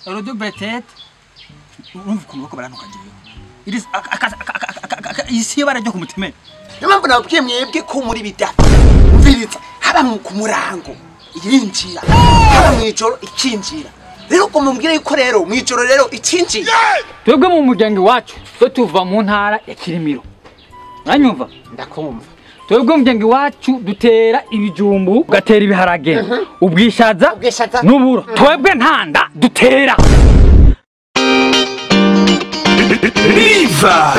Rodo betet. Urumva ukuntu barantuka jewe. Iris isi barajyo kumutemera. Impamvu nabwiye mwebwe ko muri bidata. Umviriza haba ku murango irinjira. Haba mwijoro ikinjira. Rero ko mumbwire yuko rero mwijoro rero ikinjira. Twebwe mu muryango wacu so tuva mu ntara ya Kirimiro. Uranyumva? Ndakumva. Twebwe mu muryango wacu dutera ibijumbu, gatera ibiharage, ubwishaza n'uburo. Twebwe ntanda dutera. Viva!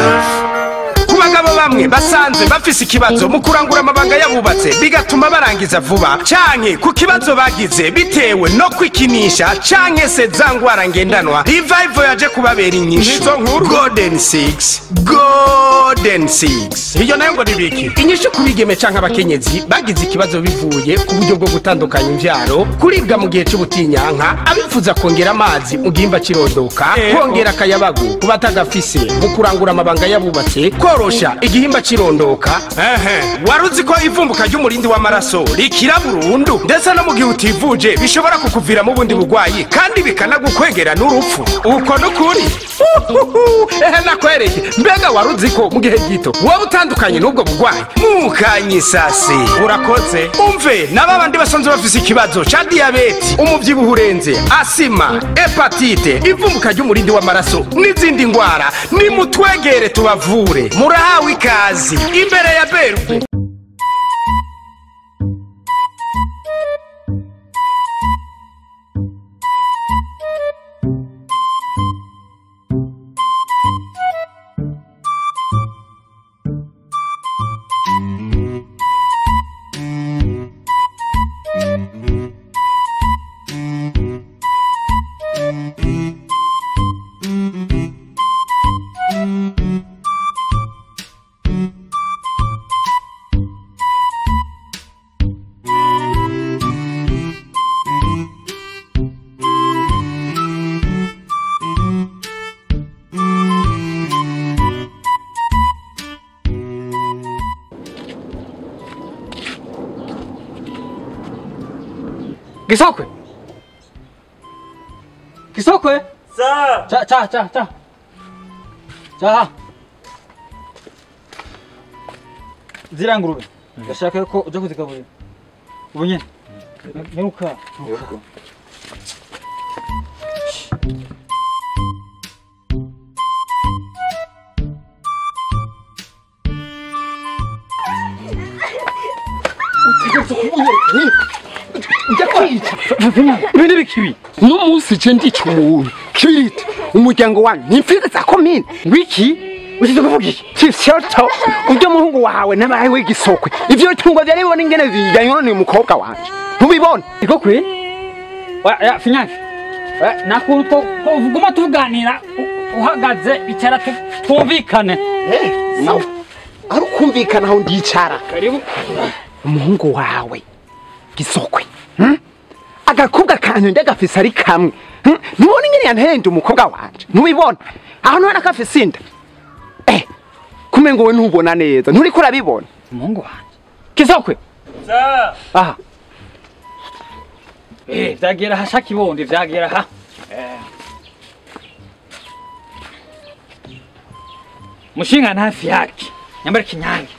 Kubagabo bamwe basanze bafise ikibazo mu kurangura amabanga yabubatse bigatuma barangiza vuba canke ku kibazo bagize bitewe no kwikinisha canke se zangwara ngendanwa Revival yaje kubabera inyishu Golden 6 iyo nayo ngo nibiki inyishu kubigeme canke abakenyezi bagize ikibazo bivuye ku buryo bwo gutandukanya imvyaro kuribwa mu gihe cy'ubutinyanka abifuza kongera amazi mu gihimba kirondoka kongera akayabagu kubatagafise mu kurangura amabanga yabubatse korosha igihimba kirondoka waruzi ko ivumbuka ry'umurindi w'amaraso rikira burundu ndetse no mu gihe utivuje bishobora kukuvira mu bundi bugwayi kandi bikanagukwegera n'urupfu uko nukuri nakwereke mbega waruzi ko mu gihe gito wowe utandukanye n'ubwo bugwayi mukanyisase urakoze umve n'abandi basanzwe bafise ikibazo ca diabete umuvyibuho urenze asima hepatite ivumbuka ry'umurindi w'amaraso n'izindi ngwara nimutwegere tubavure murahawe ikazi imbere ya Berbe. Kisokwe? Sir! Cha. Zira ngurube. Ndashaka ko uja kuzigaburira. Ubu nyene. Nyaruka. Ibindi bikibi N'umunsi je ndica umuntu Kibiriti umuryango wanyu nimfire za komine wiki usize kuvuga iki Kishoto ujye muhungu wawe nabaye w'igisokwe ivyo tungwa byari bibona ingene bijanye none umukobwa wanje ntubibona iko kwe ya finyange nakuruto uvuguma tuganira uhagaze icara twumvikane sawa ari kumvikana aho ndicara karibu umuhungu wawe gisokwe agakubwa kantu ndagafise ari kamwe nubona ingene yantende umukobwa wanje ntubibona aho none akafise inda kumengo we ntubona neza nturi ko urabibona umuhungu wanje kisokwe Sir! aha vyagera ha shaki bondi vyagera ha mushinga ntafi yake nyambara kinyange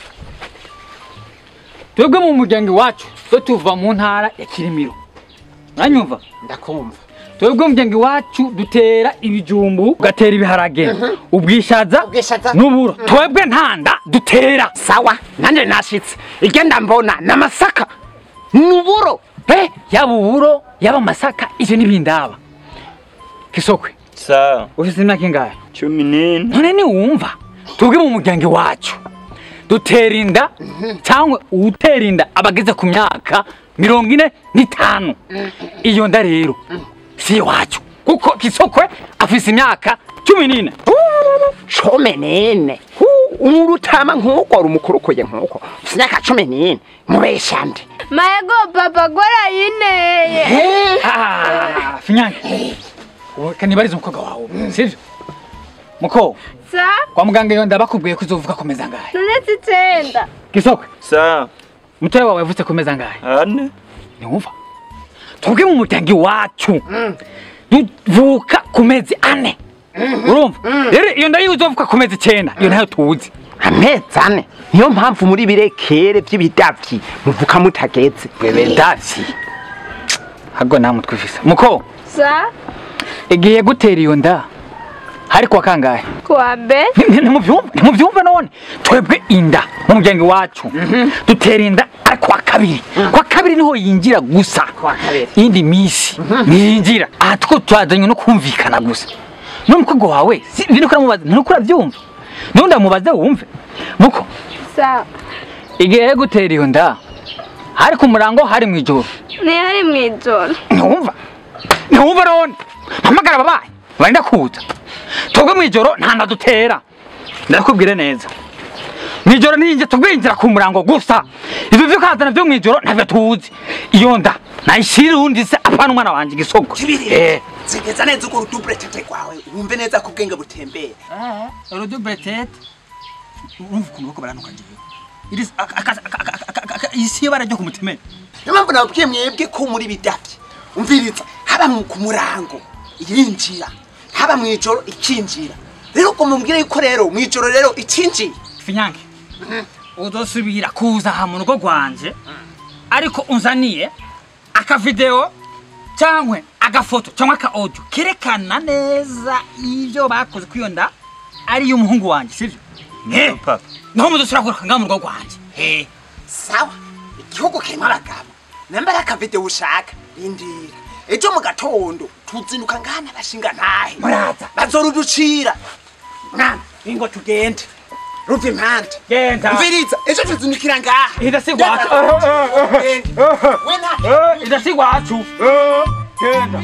twebwe mu muryango wacu so tuva mu ntara ya Kirimiro. Uranyumva? Ndakumva. Twebwe mu muryango wacu dutera ibijumbu, gatera ibiharage, ubwishaza n'uburo. Twebwe ntanda dutera. Sawa, nanje nashitse. Igenda mbona namasaka. N'uburo. Yaba uburo, yaba masaka, ivyo nibindaba. Kisokwe. Sir. Ufise imyaka ingahe? 14. None ni wumva? Twebwe mu muryango wacu duterinda cyangwa uterinda abageze ku myaka 45. Iyo nda rero si wacu kuko Kisokwe afise imyaka 14. 14. Urutama nkuko ari umukurukoye nkuko. Imyaka 14. Mubeshande. Mayego papa gora yineye. Finyange. Kanibariza umukobwa wawe. Sivyo? Muko. Sa? Kwa muganga yo ndabakubwiye kuzovuga komeza ngahe. Nonetse itenda. Kisokwe. Sa. Mutwe wawe yavutse komeza ngahe. 4. Niwumva? Twebwe mu muryango wacu duvuka ku mezi 4 urumva rero iyo nda yuzovuka ku mezi 9 iyo ntayo tuzi amezi 4 niyo mpamvu muri birekere by'ibidavyi muvuka mutageze bebedavyi hago namwe twifisa muko Sa? igiye gutera iyo nda hari kwa kangahe Kuwa mbere? ntimuvyumva none twebwe inda mu muryango wacu dutera inda ari kwa kabiri niho yinjira gusa indi misi niyinjira aha two twazanye no kumvikana gusa n'umukobwa wawe bintu kuramubaza ntukura byumva nundi amubaze wumve muko Sa? igiye gutera iyo nda hari ku murango hari mwijoro Ni hari mwijoro. ntiwumva none mpamagara ababaye barenda kuza twebwe mwijoro nta ndadutera ndakubwire neza mwijoro ninjye tugwinjira ku murango gusa ivyo vyo kazana vyo mwijoro ntavyo tuzi iyo nda nayishira undi se apana umwana wanje igisoko Segeza neza uko udubretete kwawe wumve neza ko bwenge butembera urudubretete urumva ukuntu uko baranuka ngiye isi barajya ku mutemere impamvu nabwiye mwebwe ko muri bidavyi umviriza haba ku murango irinjira haba mwijoro ikinjira rero ko mumbwire yuko rero mwijoro rero ikinjira finyange udosubira kuza ha mu rugo rwanje ariko unzaniye aka video cyangwa agafoto cyangwa aka audio kerekana neza ivyo bakoze kwiyonda ari y'umuhungu wanje sivyo papa no mudusura ko kanga mu rugo rwanje sawa igihugu kemabagabo nambara aka video ushaka indira ejo mu gatondo tuzinduka ngana bashinga ntahe muraza bazoruducira mwana ingo tugende ruva impande genda mviriza ejo tuzindukira ngaha idasigwacu wena idasigwacu genda